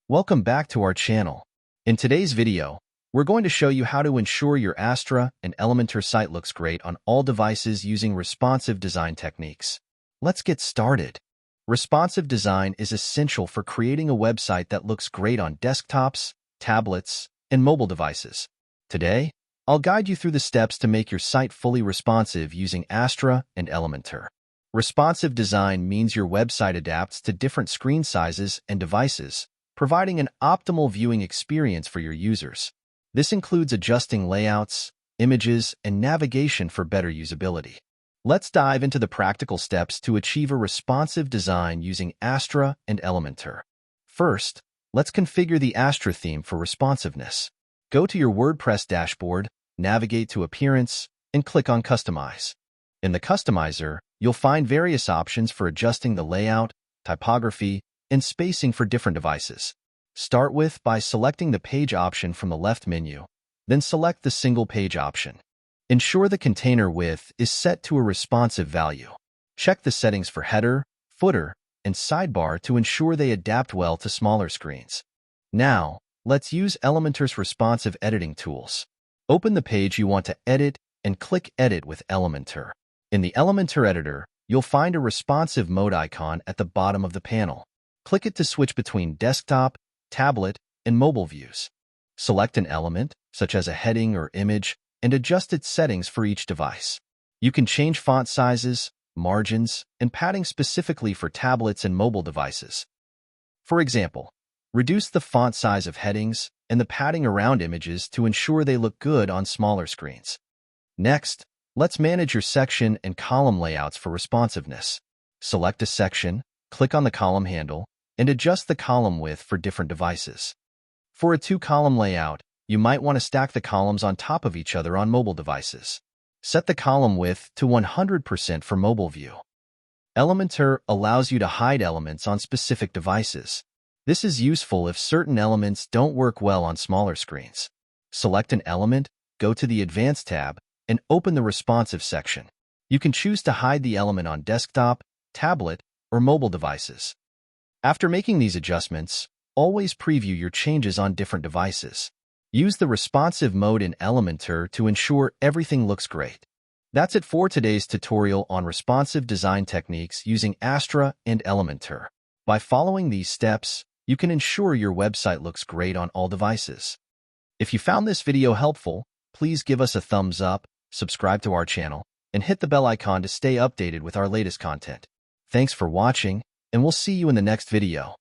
Welcome back to our channel. In today's video, we're going to show you how to ensure your Astra and Elementor site looks great on all devices using responsive design techniques. Let's get started. Responsive design is essential for creating a website that looks great on desktops, tablets, and mobile devices. Today, I'll guide you through the steps to make your site fully responsive using Astra and Elementor. Responsive design means your website adapts to different screen sizes and devices, providing an optimal viewing experience for your users. This includes adjusting layouts, images, and navigation for better usability. Let's dive into the practical steps to achieve a responsive design using Astra and Elementor. First, let's configure the Astra theme for responsiveness. Go to your WordPress dashboard, navigate to Appearance, and click on Customize. In the Customizer, you'll find various options for adjusting the layout, typography, and spacing for different devices. Start by selecting the Page option from the left menu, then select the Single Page option. Ensure the container width is set to a responsive value. Check the settings for header, footer, and sidebar to ensure they adapt well to smaller screens. Now, let's use Elementor's responsive editing tools. Open the page you want to edit and click Edit with Elementor. In the Elementor editor, you'll find a responsive mode icon at the bottom of the panel. Click it to switch between desktop, tablet, and mobile views. Select an element, such as a heading or image, and adjust its settings for each device. You can change font sizes, margins, and padding specifically for tablets and mobile devices. For example, reduce the font size of headings and the padding around images to ensure they look good on smaller screens. Next, let's manage your section and column layouts for responsiveness. Select a section, click on the column handle, and adjust the column width for different devices. For a two-column layout, you might want to stack the columns on top of each other on mobile devices. Set the column width to 100% for mobile view. Elementor allows you to hide elements on specific devices. This is useful if certain elements don't work well on smaller screens. Select an element, go to the Advanced tab, and open the Responsive section. You can choose to hide the element on desktop, tablet, or mobile devices. After making these adjustments, always preview your changes on different devices. Use the responsive mode in Elementor to ensure everything looks great. That's it for today's tutorial on responsive design techniques using Astra and Elementor. By following these steps, you can ensure your website looks great on all devices. If you found this video helpful, please give us a thumbs up, subscribe to our channel, and hit the bell icon to stay updated with our latest content. Thanks for watching, and we'll see you in the next video.